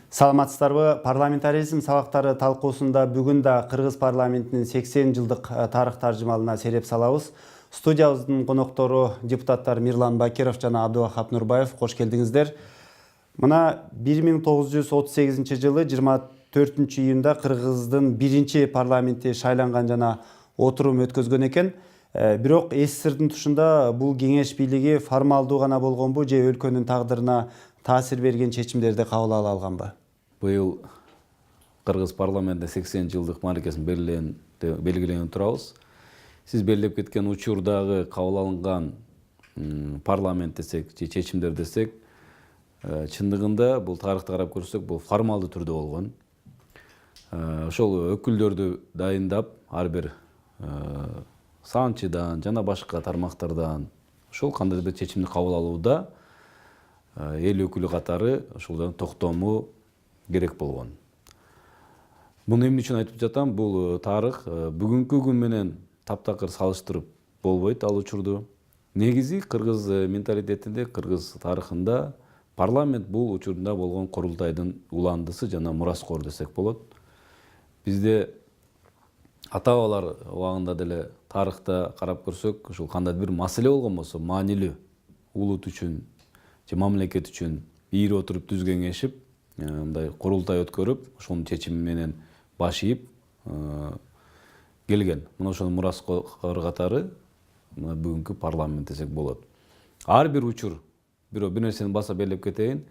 Саламатсыздарбы? Парламентаризм сабактары талкуусунда бүгүн да Кыргыз парламентинин 80 жылдык тарых таржымалына сереп салабыз. Студиябыздын коноктору депутаттар Мирлан Бакиров жана Абдувахап Нурбаев, кош келдиңиздер. Мына 1938 жылы 24 июнда Кыргыздын биринчи парламенти шайланган жана отурум өткөзгөн экен. Бирок СССРдин тушунда бул кеңеш бийлиги формалдуу гана болгонбу же өлкөнүн тагдырына таасир берген чечимдерди кабыл ала алганбы? Быйыл Кыргыз парламентinde 80 жылдык мааракесин белгиленип турабыз. Сиз белгилеп кеткен учурдагы кабыл алынган парламент десек, чечимдер десек, чындыгында бул тарыхты карап көрсөк, бул формалдуу түрдө болгон. Ошол өкүлдөрдү дайындап, ар бир санчыдан жана башка тармактардан ошол кандайдыр бир чечимди кабыл алууда эл өкүлү катары ошолдон токтому керек болгон. Муну эмне үчүн айтып жатам? Бул тарых бүгүнкү күн менен таптакыр салыштырып болбойт ал учурду. Негизи кыргыз менталитетинде, кыргыз тарыхында парламент бул учурунда болгон курултайдын уландысы жана мураскор десек болот. Бизде ата-бабалар убагында деле тарыхта карап көрсөк, ушул кандайдыр бир маселе болгон болсо, маанилүү улут үчүн же мамлекет үчүн ийип отуруп түз кеңешип, мындай курултай өткөрүп, ошонун чечими менен баш ийип келген. Мына ошонун мураскор катары бүгүнкү парламент десек болот. Ар бир учур, бир нерсени баса белгилеп кетейин.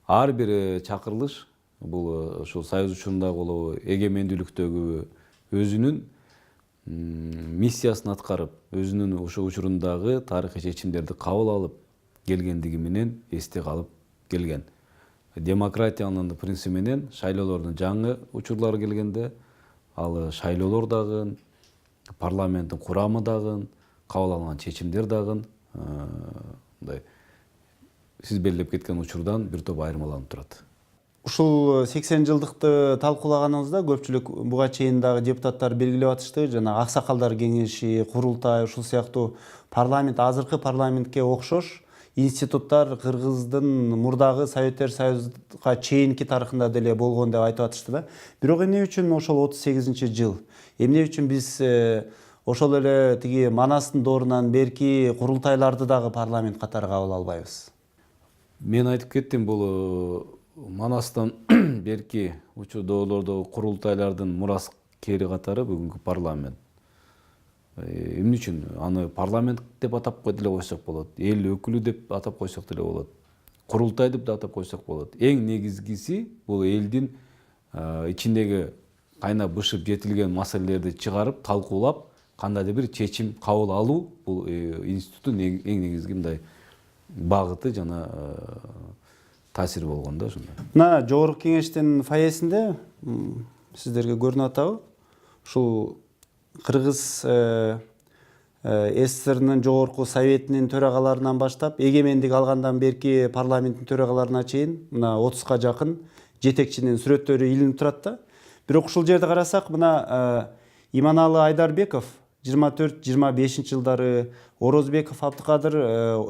Ар бир чакырылыш бул ошол союз учурунда болобу, эгемендүүлүктөгү өзүнүн миссиясын аткарып, өзүнүн ошол учурундагы тарыхый чечимдерди кабыл алып келгендиги менен эсте калып келген. Демократиянын принциби менен шайлоолордун жаңы учурлары келгенде, ал шайлоолор дагы, парламенттин курамы дагы, кабыл алынган чечимдер дагы мындай сиз белгилеп кеткен учурдан бир топ айырмаланып турат. Ушул 80 жылдыкты талкуулаганыбызда көпчүлүк буга чейин дагы депутаттар белгилеп атышты, жана аксакалдар кеңеши, курултай, ушул сыяктуу парламент азыркы парламентке окшош институттар Кыргыздын мурдагы Советтер Союзуна чейинки тарыхында деле болгон деп айтып атышты да. Бирок эмне үчүн ошол 38-жыл? Эмне үчүн биз ошол эле тиги Манастын доорунан берки курултайларды дагы парламент катары кабыл албайбыз? Мен айтып кеттим, бул Манастан берки доолордогу курултайлардын мураскери катары бүгүнкү парламент. Эмне үчүн аны парламент деп атап деле койсок болот, эл өкүлү деп атап койсок деле болот, курултай деп атап койсок болот. Эң негизгиси бул элдин ичиндеги кайнап бышып жетилген маселелерди чыгарып, талкуулап, кандайдыр бир чечим кабыл алуу бул институттун эң негизги мындай багыты жана таасири болгон да ошондой. Мына жогорку кеңештин фойесинде сиздерге көрүнүп атабы? Ушул Кыргыз СССРнын жогорку советинин төрагаларынан баштап, эгемендик алгандан берки парламенттин төрагаларына чейин мына 30га жакын жетекчинин сүрөттөрү илинип турат да. Бирок ушул жерде карасак, мына Иманалы Айдарбеков 24-25 жылдары, Орозбеков Абдыкадыр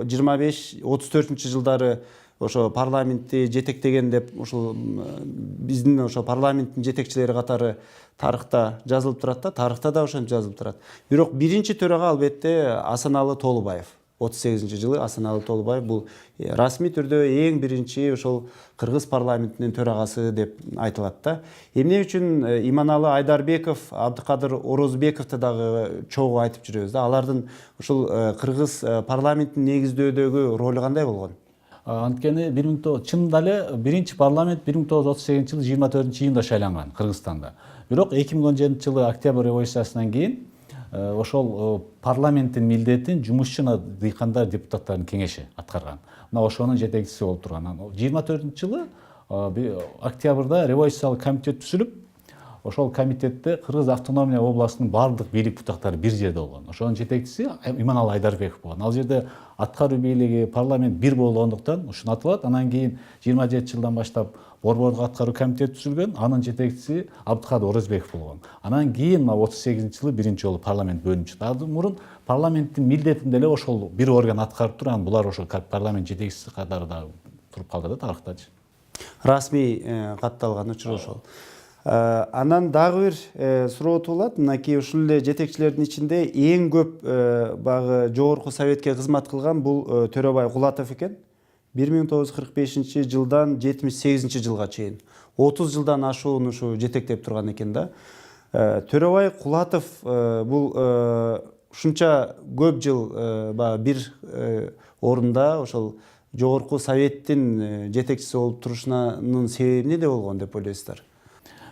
25-34 жылдары ошо парламентти жетектеген деп ошол биздин ошо парламенттин жетекчилери катары тарыхта жазылып турат да, тарыхта да ошентип жазылып турат. Бирок биринчи төрага албетте Асаналы Толубаев. 38-жылы Асаналы Толубаев бул расмий түрдө эң биринчи ошол Кыргыз парламентинин төрагасы деп айтылат да. Эмне үчүн Иманалы Айдарбеков, Абдыкадыр Орозбековду дагы чогуу айтып жүрөбүз да. Алардын ушул Кыргыз парламентин негиздөөдөгү ролу кандай болгон? Анткени чынында эле биринчи парламент 1938 жылы 24 июнда шайланган Кыргызстанда. Бирок 2017 жылы октябрь революциясынан кийин ошол парламенттин милдетин жумушчу дыйкандар депутаттардын кеңеши аткарган. Мына ошонун жетекчиси болуп турган. 24 жылы октябрда революциялык комитет түзүлүп, ошол комитетте Кыргыз автономия областынын баардык бийлик бутактары бир жерде болгон. Ошонун жетекчиси Иманалы Айдарбеков болгон. Ал жерде аткаруу бийлиги, парламент бир болгондуктан ушуну аталат. Анан кийин 27 жылдан баштап Борбордук аткаруу комитети түзүлгөн. Анын жетекчиси Абдыкадыр Орозбеков болгон. Анан кийин 38-жылы биринчи жолу парламент бөлүнүп чыкты. Андан мурун парламенттин милдетинде эле ошол бир орган аткарып турган. Булар ошол парламент жетекчиси катары да туруп калды да тарыхтачы. Расмий катталган учур ошол. Анан дагы бир суроо туулат. Мынакей ушул эле жетекчилердин ичинде эң көп багы жогорку советке кызмат кылган бул Төрөбай Кулатов экен. 1945 жылдан 78 жылга чейин 30 жылдан ашууну ушу жетектеп турган экен да. Төрөбай Кулатов бул ушунча көп жыл бир орунда ошол жогорку советтин жетекчиси болуп турушунун себеби эмнеде болгон деп ойлойсуздар?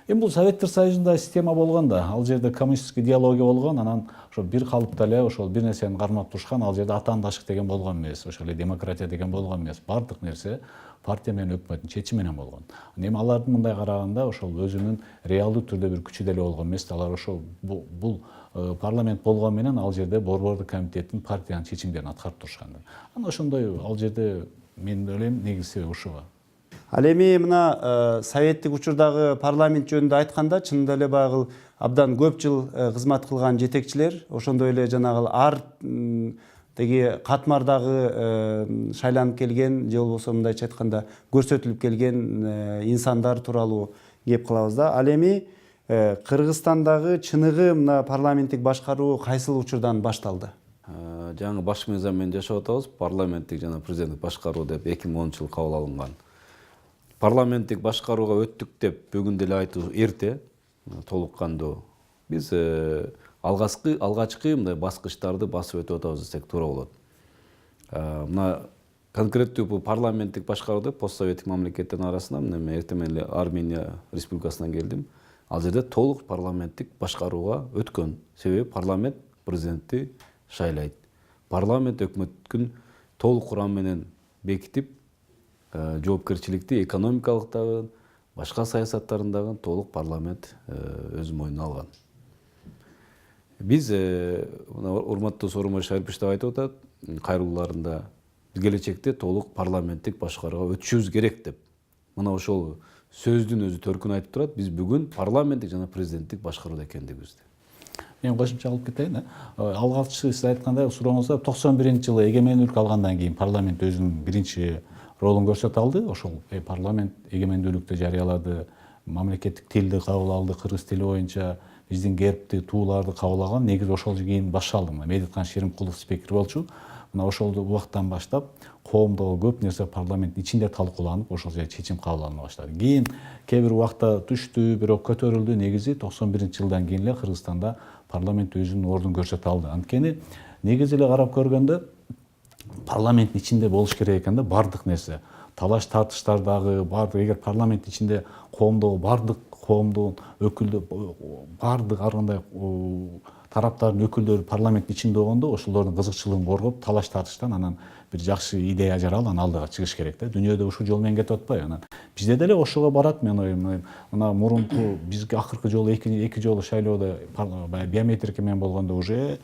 Эми бул Советтер Союзунда система болгон да. Ал жерде коммунистик идеология болгон, анан ошо бир калыпта эле ошол бир нерсени кармап турушкан. Ал жерде атаандашык деген болгон эмес, ошол эле демократия деген болгон эмес. Бардык нерсе партия менен өкмөттүн чечими менен болгон. Эми алардын мындай караганда ошол өзүнүн реалдуу түрдө бир күчү деле болгон эмес. Алар ошол бул парламент болгон менен ал жерде Борбордук комитеттин партиянын чечимдерин аткарып турушкан. Анан ошондой ал жерде мен ойлойм негизги себеби ушуга. Ал эми мына советтик учурдагы парламент жөнүндө айтканда, чынында эле багыл абдан көп жыл кызмат кылган жетекчилер, ошондой эле жанагы ар деги катмардагы шайланып келген, же болбосо мындайча айтканда көрсөтүлүп келген инсандар тууралуу кеп кылабыз да. Ал эми Кыргызстандагы чыныгы мына парламенттик башкаруу кайсыл учурдан башталды? Жаңы баш мыйзам менен жашап атабыз. Парламенттик жана президенттик башкаруу деп 2010-жылы кабыл алынган. Парламенттик башкарууга өттүк деп бүгүн деле айтуу эрте, толук кандуу. Биз алгачкы мындай баскычтарды басып өтүп атабыз десек туура болот. Мына конкреттүү бул парламенттик башкаруу деп постсоветтик мамлекеттердин арасында мен эртең менен эле Армения республикасынан келдим. Ал жерде толук парламенттик башкарууга өткөн. Себеби парламент президентти шайлайт. Парламент өкмөттүн толук курамы менен бекитип, жоопкерчиликти экономикалык дагы, башка саясаттарындагы толук парламент өз мойнуна алган. Биз урматтуу Сооронбай Шарипов да айтып атат, кайрылууларында келечекте толук парламенттик башкарууга өтүшүбүз керек деп. Мына ошол сөздүн өзү төркүн айтып турат. Биз бүгүн парламенттик жана президенттик башкарууда экендигибизди. Мен кошумча кылып кетейин. Алгачкы сиз айткандай сурооңузда 91-жылы эгемендүүлүк алгандан кийин парламент өзүнүн биринчи ролун көрсөтө алды. Ошол парламент эгемендүүлүктү жарыялады, мамлекеттик тилди кабыл алды, кыргыз тили боюнча биздин гербти, тууларды кабыл алган. Негизи ошол кийин башталды. Медеткан Шеримкулов спикер болчу. Мына ошол убакыттан баштап коомдогу көп нерсе парламенттин ичинде талкууланып, ошол жерде чечим кабыл алына баштады. Кийин кээ бир убакта түштү, бирок көтөрүлдү. Негизи 91-жылдан кийин эле Кыргызстанда парламент өзүнүн ордун көрсөтө алды. Анткени негизи эле карап көргөндө парламенттин ичинде болуш керек экен да бардык нерсе. Талаш тартыштардагы бардык, эгер парламент ичинде коомдогу бардык коомдун өкүлдөрү, бардык ар кандай тараптардын өкүлдөрү парламент ичинде болгондо ошолордун кызыкчылыгын коргоп, талаш тартыштан анан бир жакшы идея жаралып, анан алдыга чыгыш керек да. Дүйнөдө ушул жол менен кетип атпайбы? Анан бизде деле ошого барат, мен оюм. Мына мурунку бизге акыркы жолу эки жолу шайлоодо биометрика менен болгондо уже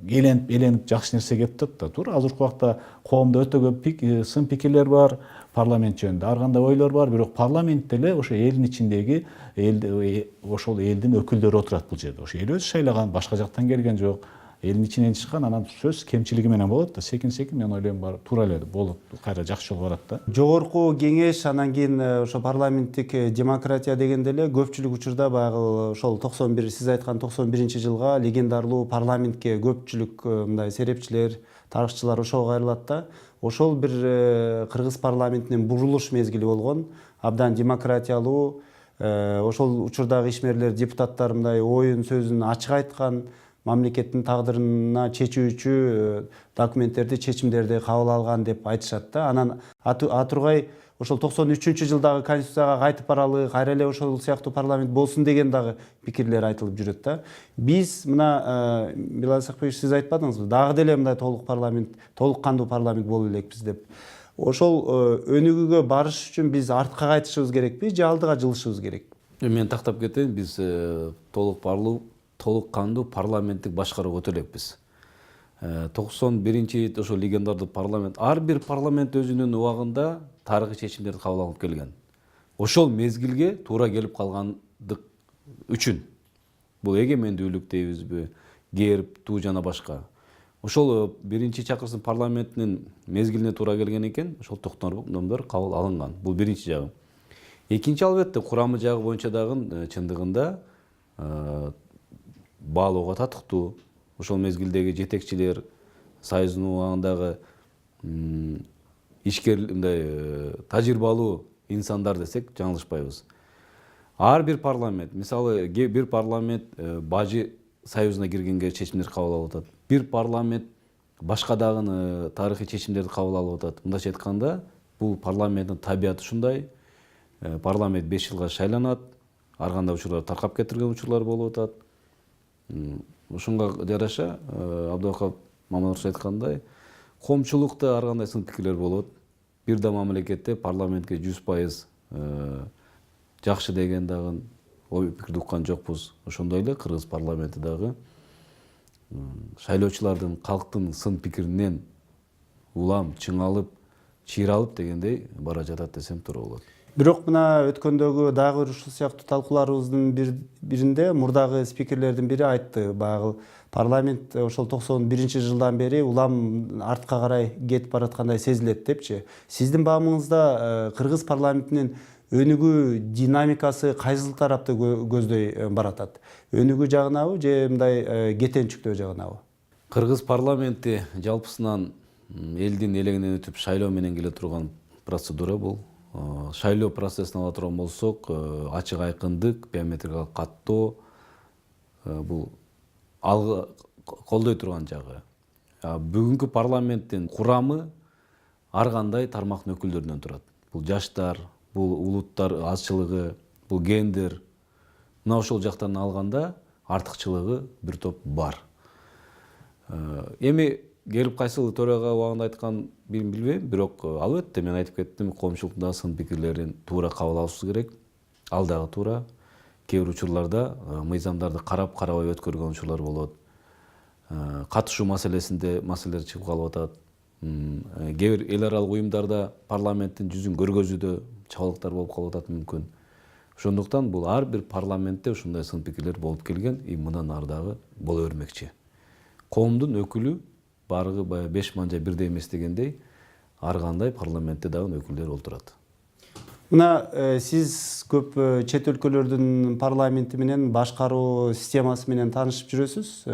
эленип жакшы нерсе кетип атат да. Туура азыркы убакта коомдо өтө көп сын пикирлер бар, парламент жөнүндө ар кандай ойлор бар, бирок парламентте эле ошо элдин ичиндеги ошол элдин өкүлдөрү отурат бул жерде. Ошо эл өзү шайлаган, башка жактан келген жок. Элдин ичинен чыккан, анан сөз кемчилиги менен болот да. Секин мен ойлойм бар туура эле болот, кайра жакшы жол барат да. Жогорку кеңеш, анан кийин ошо парламенттик демократия дегенде эле көпчүлүк учурда баягы ошол 91 сиз айткан 91-жылга легендарлуу парламентке көпчүлүк мындай серепчилер, тарыхчылар ошого кайрылат да. Ошол бир кыргыз парламентинин бурулуш мезгили болгон, абдан демократиялуу, ошол учурдагы ишмерлер, депутаттар мындай оюн сөзүн ачык айткан, мамлекеттин тагдырына чечүүчү документтерди, чечимдерди кабыл алган деп айтышат да. Анан атургай ошол 93-жылдагы конституцияга кайтып баралы, кайра эле ошол сыяктуу парламент болсун деген дагы пикирлер айтылып жүрөт да. Биз мына Билал Исакбекович сиз айтпадыңызбы? Дагы деле мындай толук кандуу парламент боло элекпиз деп. Ошол өнүгүүгө барыш үчүн биз артка кайтышыбыз керекпи же алдыга жылышыбыз керек? Мен тактап кетейин, биз толук кандуу парламенттик башкарууга өтө элекпиз. 91 ошо легендардык парламент, ар бир парламент өзүнүн убагында тарыхый чечимдерди кабыл алып келген. Ошол мезгилге туура келип калгандык үчүн бул эгемендүүлүк дейбизби, герб, туу жана башка. Ошол биринчи чакырсын парламентинин мезгилине туура келген экен, ошол токтомдор кабыл алынган. Бул биринчи жагы. Экинчи, албетте, курамы жагы боюнча дагы чындыгында баалоого татыктуу. Ошол мезгилдеги жетекчилер, союздун убагындагы ишкер, мындай тажрыйбалуу инсандар десек жаңылышпайбыз. Ар бир парламент, мисалы, бир парламент бажы союзуна киргенге чечимдер кабыл алып атат. Бир парламент башка дагы тарыхый чечимдерди кабыл алып атат. Мындайча айтканда, бул парламенттин табияты ушундай. Парламент 5 жылга шайланат, ар кандай учурлар таркап кетирген учурлар болуп атат. Ошонго жараша Абдывахап Мамадович айткандай, коомчулукта ар кандай сын пикирлер болот. Бир да мамлекетте парламентке 100% жакшы деген дагы ой пикирди уккан жокпуз. Ошондой эле кыргыз парламенти дагы шайлоочулардын, калктын сын пикиринен улам, чыңалып, чыйралып дегендей бара жатат десем туура болот. Бирок мына өткөндөгү дагы ушул сыяктуу талкууларыбыздын биринде мурдагы спикерлердин бири айтты, баягы парламент ошол 91 жылдан бери улам артка карай кетип бараткандай сезилет депчи. Сиздин баамыңызда кыргыз парламентинин өнүгүү динамикасы кайсыл тарапты көздөй баратат? Өнүгүү жагынабы же мындай кетенчиктөө жагынабы? Кыргыз парламенти жалпысынан элдин элегинен өтүп шайлоо менен келе турган процедура бул. Шайлоо процессин ала турган болсок, ачык айкындык, биометрикалык каттоо бул алга колдой турган жагы. Бүгүнкү парламенттин курамы ар кандай тармактын өкүлдөрүнөн турат. Бул жаштар, бул улуттар азчылыгы, бул гендер. Мына ошол жактан алганда артыкчылыгы бир топ бар. Эми келип кайсыл төрага убагында айткан билбейм, бирок албетте мен айтып кеттим, коомчулуктун сын пикирлерин туура кабыл алышыбыз керек. Ал дагы туура. Кээ бир учурларда мыйзамдарды карабай өткөргөн учурлар болот. Катышуу маселесинде маселелер чыгып калып атат. Кээ бир эл аралык уюмдарда парламенттин жүзүн көргөзүүдө чабалыктар болуп калып атат мүмкүн. Ошондуктан бул ар бир парламентте ушундай сын пикирлер болуп келген, мындан ары дагы боло бермекчи. Коомдун өкүлү барыгы баягы 5 манжа бирдей эмес дегендей, ар кандай парламентте дагы өкүлдөр олтурат. Мына сиз көп чет өлкөлөрдүн парламенти менен башкаруу системасы менен таанышып жүрөсүз.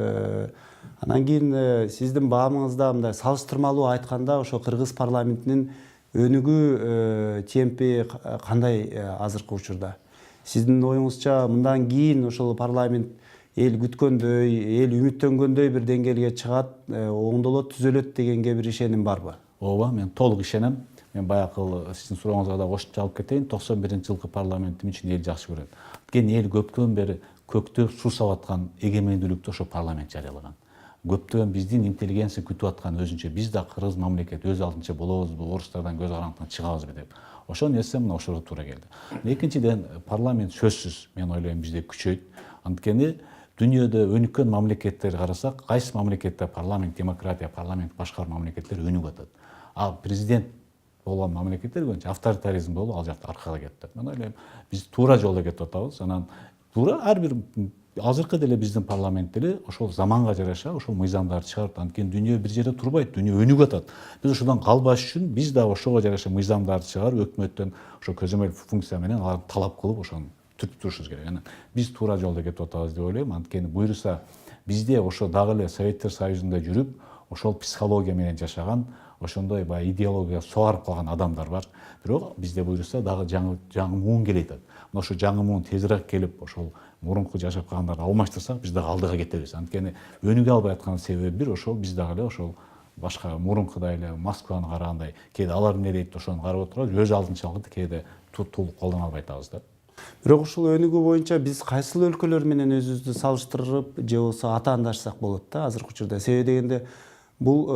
Анан кийин сиздин баамыңызда мындай салыштырмалуу айтканда ошо кыргыз парламентинин өнүгүү темпи кандай азыркы учурда? Сиздин оюңузча мындан кийин ошол парламент эл күткөндөй, эл үмүттөнгөндөй бир деңгээлге чыгат, оңдолот, түзөлөт дегенге бир ишеним барбы? Ооба, мен толук ишенем. Мен баягы сиздин сурооңузга да кошумча алып кетейин. 91-жылкы парламентим үчүн эл жакшы көрөт. Анткени эл көптөн бери көктөп суу сап аткан эгемендүүлүктү ошо парламент жарыялаган. Көптөн биздин интеллигенция күтүп аткан өзүнчө биз да кыргыз мамлекет өз алдынча болобузбу, орустардан көз карандыктан чыгабызбы деп. Ошону эсем мына ошого туура келди. Экинчиден, парламент сөзсүз мен ойлойм бизде күчөйт. Анткени дүйнөдө өнүккөн мамлекеттерди карасак, кайсы мамлекетте парламент демократия, парламент башкаруу мамлекеттер өнүгүп атат. Ал президент болгон мамлекеттер боюнча авторитаризм болуп ал жакта аркага кетти. Мен ойлойм, биз туура жолдо кетип атабыз. Анан туура ар бир азыркы деле биздин парламент деле ошол заманга жараша ошол мыйзамдарды чыгарып, анткени дүйнө бир жерде турбайт, дүйнө өнүгүп атат. Биз ошондон калбаш үчүн биз да ошого жараша мыйзамдарды чыгарып, өкмөттөн ошо көзөмөл функция менен аларды талап кылып ошону түртүп турушубуз керек. Анан биз туура жолдо кетип атабыз деп ойлойм. Анткени буюрса бизде ошо дагы эле Советтер Союзунда жүрүп, ошол психология менен жашаган, ошондой баягы идеология согарып калган адамдар бар. Бирок бизде буюрса дагы жаңы муун келе атат. Мына ошо жаңы муун тезирээк келип, ошол мурунку жашап калгандарды алмаштырсак, биз дагы алдыга кетебиз. Анткени өнүгө албай аткан себеби бир ошол биз дагы эле ошол башка мурункудай эле Москваны карагандай, кээде алар эмне дейт ошону карап отурабыз, өз алдынчалыкты кээде толук колдоно албай атабыз да. Бирок ушул өнүгүү боюнча биз кайсыл өлкөлөр менен өзүбүздү салыштырып же болбосо атаандашсак болот да азыркы учурда. Себеби дегенде бул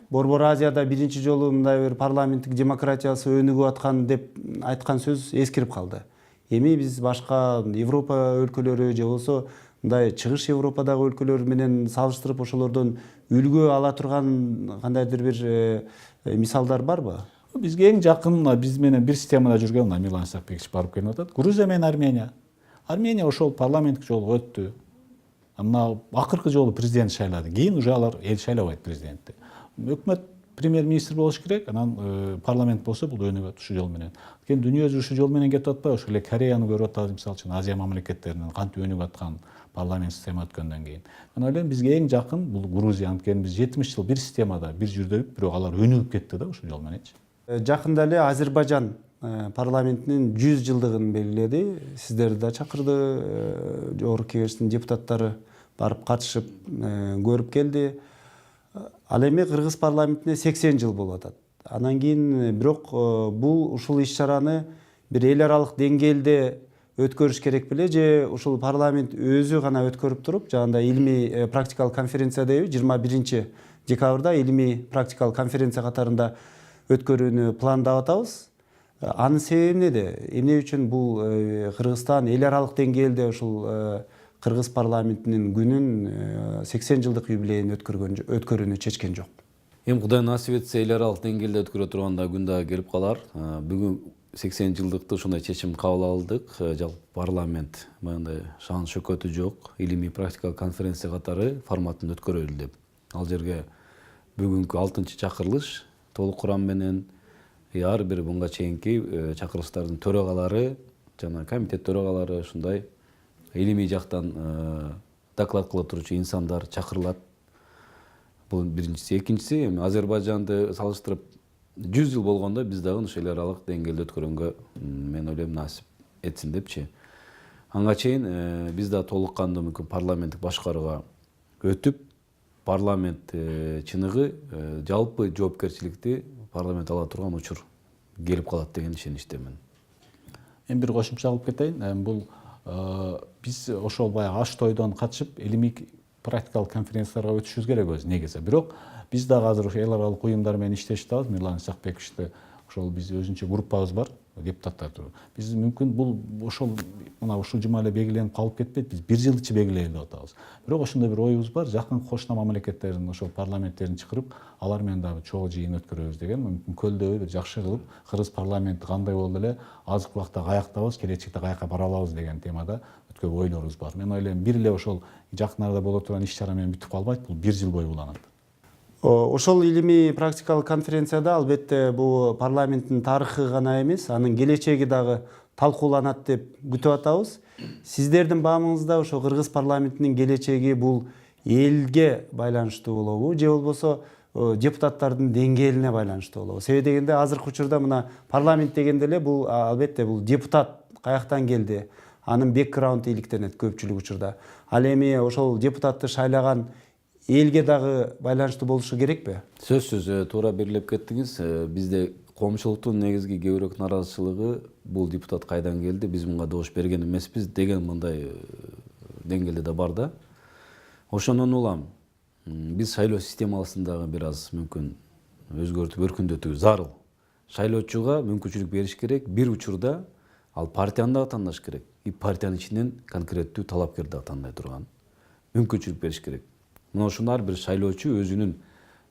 Борбор Азияда биринчи жолу мындай бир парламенттик демократиясы өнүгүп аткан деп айткан сөз эскирип калды. эми биз башка Европа өлкөлөрү же болбосо мындай чыгыш Европадагы өлкөлөр менен салыштырып ошолордон үлгү ала турган кандайдыр бир мисалдар барбы? Бизге эң жакын биз менен бир системада жүргөн Мирлан Исакбекович барып келип атат. Грузия менен Армения. Армения ошол парламенттик жолго өттү. Мына акыркы жолу президент шайлады. Кийин уже алар эл шайлабайт президентти. Өкмөт премьер-министр болуш керек, анан парламент болсо бул өнүгөт ушул жол менен. Анткени дүйнө жүзү ушул жол менен кетип атпайбы? Ошол эле Кореяны көрүп атабыз, мисалы үчүн Азия мамлекеттеринин кантип өнүгүп аткан парламент система өткөндөн кийин. Мен ойлойм бизге эң жакын бул Грузия, анткени биз 70 жыл бир системада, бир жүрдүк, бирок алар өнүгүп кетти да ушул жол мененчи. Жакында эле Азербайжан парламентинин 100 жылдыгын белгиледи. Сиздерди да чакырды, жогорку кеңештин депутаттары барып катышып көрүп келди. Ал эми Кыргыз парламентине 80 жыл болуп атат. Анан кийин бирок бул ушул иш-чараны бир эл аралык деңгээлде өткөрүш керек беле же ушул парламент өзү гана өткөрүп туруп, жагандай илимий практикалык конференция дейби, 21 декабрда илимий практикалык конференция катарында өткөрүүнү пландап атабыз. Анын себеби эмнеде? Эмне үчүн бул Кыргызстан эл аралык деңгээлде ушул Кыргыз парламентинин күнүн 80 жылдык юбилейин өткөрүүнү чечкен жок? Эми Кудай насип этсе эл аралык деңгээлде өткөрө турганда күн дагы келип калар. Бүгүн 80 жылдыкты ушундай чечим кабыл алдык. Жалпы парламент мындай шан шөкөтү жок, илимий практикалык конференция катары форматын өткөрөлү деп. Ал жерге бүгүнкү 6-чакырылыш толук курам менен ар бир мунга чейинки чакырылыштардын төрагалары жана комитет төрагалары ушундай илимий жактан доклад кыла турчу инсандар чакырылат. Бул биринчиси. Экинчиси, эми Азербайжанды салыштырып 100 жыл болгондо биз дагы ушул эл аралык деңгээлде өткөргөнгө мен ойлойм насип этсин депчи. Анга чейин биз да толук кандуу мүмкүн парламенттик башкарууга өтүп, парламент чыныгы жалпы жоопкерчиликти парламент ала турган учур келип калат деген ишеничтемин. Мен бир кошумча кылып кетейин. Бул биз ошол баягы аш тойдон катышып илимий практикалык конференцияларга өтүшүбүз керек өзү негизи. Бирок биз дагы азыр ошо эл аралык уюмдар менен иштешип атабыз. Мирлан Исакбековичти ошол биз өзүнчө группабыз бар, депутаттар. Биз мүмкүн бул ошол мына ушул жума эле белгиленип калып кетпейт. Биз 1 жыл ичи белгилейли деп атабыз. Бирок ошондой бир оюбуз бар. Жакын кошуна мамлекеттердин ошол парламенттерин чакырып, алар менен дагы чогуу жыйын өткөрөбүз деген. Мүмкүн көлдөй бир жакшы кылып Кыргыз парламенти кандай болду эле азыркы убакта каяктабыз, келечекте каяка бара алабыз деген темада өткөрүү ойлорубуз бар. Мен ойлойм бир эле ошол жакын арада боло турган иш-чара менен бүтүп калбайт. Бул 1 жыл бою уланат. Ошол илимий практикалык конференцияда албетте бул парламенттин тарыхы гана эмес, анын келечеги дагы талкууланат деп күтүп атабыз. Сиздердин баамыңызда ошо Кыргыз парламентинин келечеги бул элге байланыштуу болобу же болбосо депутаттардын деңгээлине байланыштуу болобу? Себеби дегенде азыркы учурда мына парламент дегенде эле бул албетте бул депутат каяктан келди, анын бэкграунду иликтенет көпчүлүк учурда. Ал эми ошол депутатты шайлаган элге дагы байланыштуу болушу керекпи? Сөзсүз туура белгилеп кеттиңиз. Бизде коомчулуктун негизги көбүрөөк наразычылыгы бул депутат кайдан келди, биз мунга добуш берген эмеспиз деген мындай деңгээлде да бар да. Ошондон улам биз шайлоо системасын дагы бир аз мүмкүн өзгөртүп өркүндөтүү зарыл. Шайлоочуга мүмкүнчүлүк бериш керек. Бир учурда ал партияны дагы тандаш керек. И партиянын ичинен конкреттүү талапкер дагы тандай турган мүмкүнчүлүк бериш керек. Мына ошону ар бир шайлоочу өзүнүн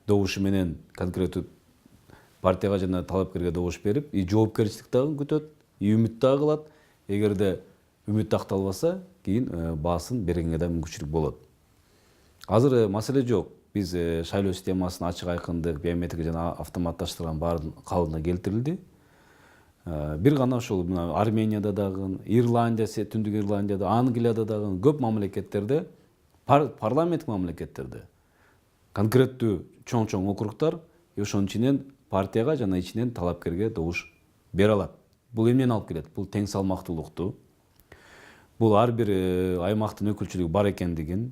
добушу менен конкреттүү партияга жана талапкерге добуш берип, и жоопкерчилик дагы күтөт, и үмүт дагы кылат. Эгерде үмүт акталбаса, кийин баасын бергенге да мүмкүнчүлүк болот. Азыр маселе жок. Биз шайлоо системасын ачык айкындык, биометрик жана автоматташтырган баардык калыбына келтирилди. Бир гана ошол Арменияда дагы, Ирландия, Түндүк Ирландияда, Англияда дагы көп мамлекеттерде, парламенттик мамлекеттерде конкреттүү чоң округдар ошонун ичинен партияга жана ичинен талапкерге добуш бере алат. Бул эмнени алып келет? Бул тең салмактуулукту, бул ар бир аймактын өкүлчүлүгү бар экендигин,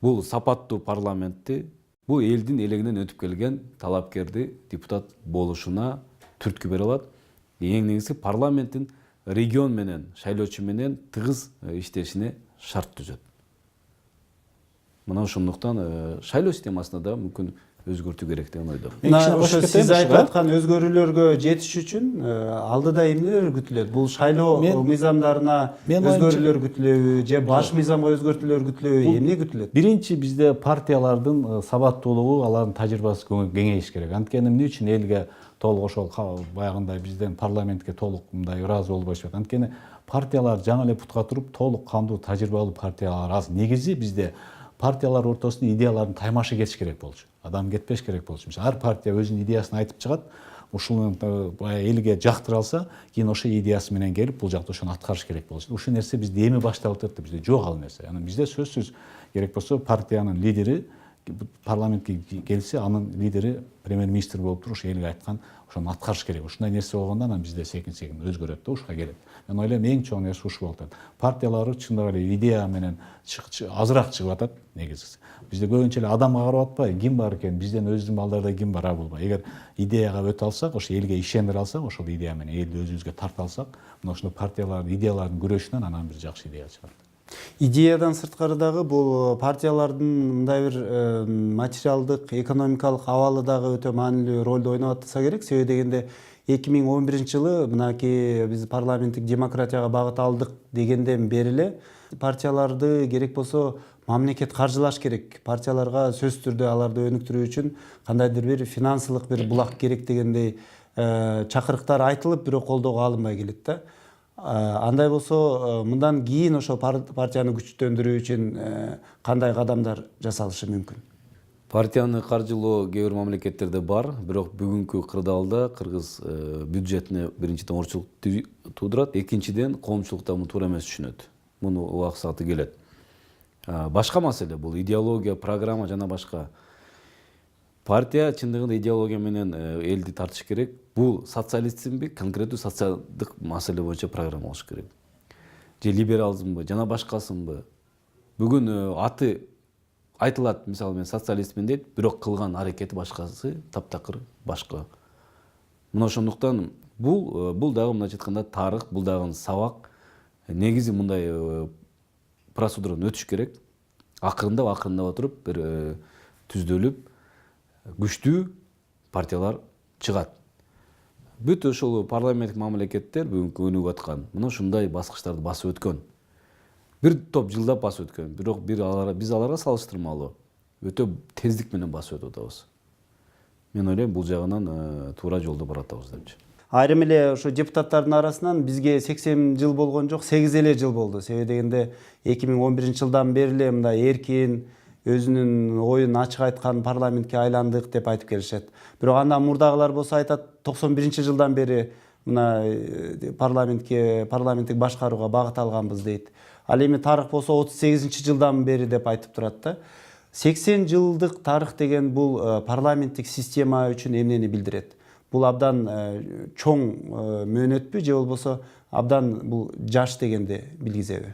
бул сапаттуу парламентти, бул элдин элегинен өтүп келген талапкерди депутат болушуна түрткү бере алат. Эң негизги парламенттин регион менен, шайлоочу менен тыгыз иштешине шарт түзөт. Мына ошондуктан шайлоо системасына да мүмкүн өзгөртүү керек деген ойдомун. Мына кичине ошо кошуп сиз кетейинби айтып ушуга? аткан өзгөрүүлөргө жетиш үчүн алдыда эмнелер күтүлөт? Бул шайлоо мыйзамдарына өзгөрүүлөр күтүлөбү же баш мыйзамга өзгөртүүлөр күтүлөбү? Эмне күтүлөт? Биринчи бизде партиялардын сабаттуулугу, алардын тажрыйбасы кеңейиш керек. Анткени эмне үчүн элге толук ошол баягындай бизден парламентке толук мындай ыраазы болбой атат. Анткени партиялар жаңы эле путка туруп, толук кандуу тажрыйбалуу партиялар аз. Негизи бизде партиялар ортосунда идеялардын таймашы кетиш керек болчу. Адам кетпеш керек болчу. Ар партия өзүнүн идеясын айтып чыгат. Ушуну баягы элге жактыра алса, кийин ошо идеясы менен келип бул жакта ошону аткарыш керек болчу. Ушул нерсе бизде эми башталып атат да, бизде жок ал нерсе. Анан бизде сөзсүз керек болсо партиянын лидери парламентке келсе, анын лидери премьер-министр болуп туруп ошо элге айткан ошону аткарыш керек. Ушундай нерсе болгондо анан бизде секин өзгөрөт да, ушуга келет. Мен ойлойм эң чоң нерсе ушул болуп атат. Партиялар чындап эле идея менен азыраак чыгып атат негизгиси. Бизде көбүнчө эле адамга карап атпайбы, ким бар экен, бизден өзүбүздүн балдарда ким бар, булбай. Эгер идеяга өтө алсак, ошо элге ишендире алсак, ошол идея менен элди өзүбүзгө тарта алсак, мына ушундой партиялардын идеялардын күрөшүнөн анан бир жакшы идея чыгат. Идеядан сырткары дагы бул партиялардын мындай бир материалдык, экономикалык абалы дагы өтө маанилүү ролду ойноп атса керек. Себеби дегенде 2011-жылы мынакей биз парламенттик демократияга багыт алдык дегенден бери эле партияларды керек болсо мамлекет каржылаш керек. Партияларга сөзсүз түрдө аларды өнүктүрүү үчүн кандайдыр бир финансылык бир булак керек дегендей чакырыктар айтылып, бирок колдоого алынбай келет да. Андай болсо мындан кийин ошо партияны күчтөндүрүү үчүн кандай кадамдар жасалышы мүмкүн? Партияны каржылоо кээ бир мамлекеттерде бар, бирок бүгүнкү кырдаалда кыргыз бюджетине биринчиден орчулук туудурат, экинчиден коомчулукта муну туура эмес түшүнөт. Муну убакыт келет. Башка маселе бул идеология, программа жана башка. Партия чындыгында идеология менен элди тартыш керек. Бул социалистсинби, конкреттүү социалдык маселе боюнча программа болуш керек. Же либерализмби, жана башкасынбы. Бүгүн аты айтылат, мисалы мен социалистмин дейт, бирок кылган аракети башкасы таптакыр башка. Мына ошондуктан бул дагы мындайча айтканда тарых, бул дагы сабак. Негизи мындай процедурадан өтүш керек. Акырындап туруп бир түздөлүп күчтүү партиялар чыгат. Бүт ошол парламенттик мамлекеттер бүгүнкү өнүгүп аткан. Мына ушундай баскычтарды басып өткөн. Бир топ жылдап басып өткөн. Бирок биз аларга салыштырмалуу өтө тездик менен басып өтүп атабыз. Мен ойлойм бул жагынан туура жолдо баратабыз депчи. Айрым эле ошо депутаттардын арасынан бизге 80 жыл болгон жок, 8 эле жыл болду. Себеби дегенде 2011-жылдан бери эле мындай эркин өзүнүн оюн ачык айткан парламентке айландык деп айтып келишет. Бирок андан мурдагылар болсо айтат 91-жылдан бери мына парламенттик башкарууга багыт алганбыз дейт. Ал эми тарых болсо 38-жылдан бери деп айтып турат да. 80 жылдык тарых деген бул парламенттик система үчүн эмнени билдирет? Бул абдан чоң мөөнөтпү же болбосо абдан бул жаш дегенди билгизеби?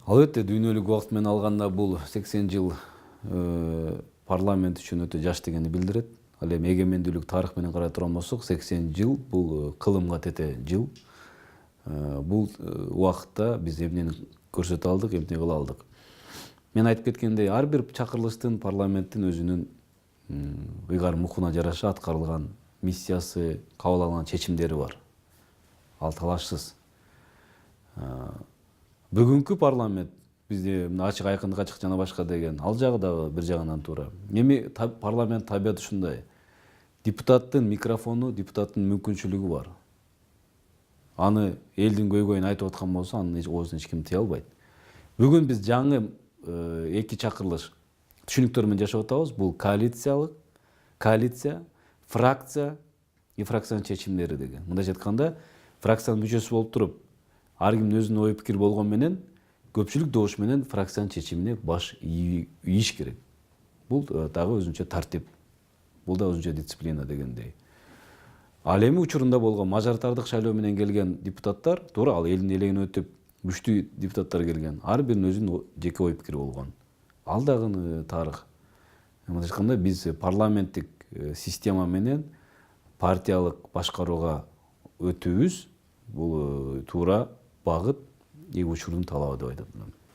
Албетте дүйнөлүк убакыт менен алганда бул 80 жыл парламент үчүн өтө жаш дегенди билдирет. Ал эми эгемендүүлүк тарых менен карай турган болсок, 80 жыл бул кылымга тете жыл. Бул убакытта биз эмнени көрсөтө алдык, эмне кыла алдык. Мен айтып кеткендей, ар бир чакырылыштын парламенттин өзүнүн ыйгар мукуна жараша аткарылган миссиясы, кабыл алган чечимдери бар. Ал талашсыз. Бүгүнкү парламент бизде ачык айкындык, ачык жана башка деген, ал жагы дагы бир жагынан туура. Эми парламент табияты ушундай. Депутаттын микрофону, депутаттын мүмкүнчүлүгү бар. Аны элдин көйгөйүн айтып аткан болсо, анын оозун эч ким тыя албайт. Бүгүн биз жаңы эки чакырылыш түшүнүктөр менен жашап атабыз. Бул коалиция, фракция и фракциянын чечимдери деген. Мындайча айтканда, фракциянын мүчөсү болуп туруп, ар кимдин өзүнүн ой пикири болгон менен көпчүлүк добуш менен фракциянын чечимине баш ийиш керек. Бул дагы өзүнчө тартип, бул да өзүнчө дисциплина дегендей. Ал эми учурунда болгон мажоритардык шайлоо менен келген депутаттар, туура, ал элдин элегин өтүп, күчтүү депутаттар келген. Ар биринин өзүнүн жеке ой пикири болгон. Ал дагы тарых. Мындайча айтканда, биз парламенттик система менен партиялык башкарууга өтүүбүз бул туура багыт, учурдун талабы деп айтат.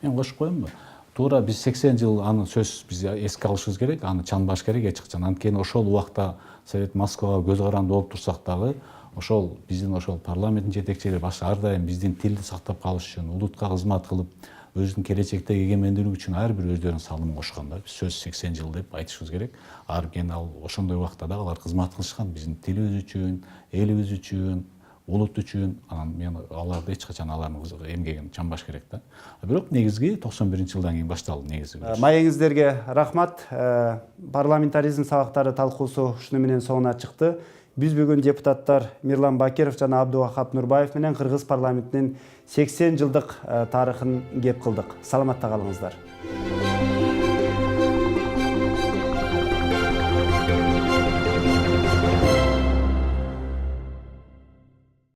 Мен кошуп коеюнбу? туура биз 80 жыл аны сөзсүз биз эске алышыбыз керек, аны чанбаш керек эч качан. Анткени ошол убакта Совет Москвага көз каранды болуп турсак дагы, ошол биздин ошол парламенттин жетекчилери башка ар дайым биздин тилди сактап калыш үчүн, улутка кызмат кылып, өзүнүн келечектеги эгемендүүлүгү үчүн ар бир өздөрүнүн салымын кошкон да. Биз сөз 80 жыл деп айтышыбыз керек. Ар кен ал ошондой убакта дагы алар кызмат кылышкан биздин тилибиз үчүн, элибиз үчүн, улут үчүн. Анан мен аларды эч качан алардын эмгегин чанбаш керек да. Бирок негизги 91-жылдан кийин башталды негизи. Маегиңиздерге рахмат. Парламентаризм сабактары талкуусу ушуну менен соңуна чыкты. Биз бүгүн депутаттар Мирлан Бакиров жана Абдувахап Нурбаев менен Кыргыз парламентинин 80 жылдык тарыхын кеп кылдык. Саламатта калыңыздар.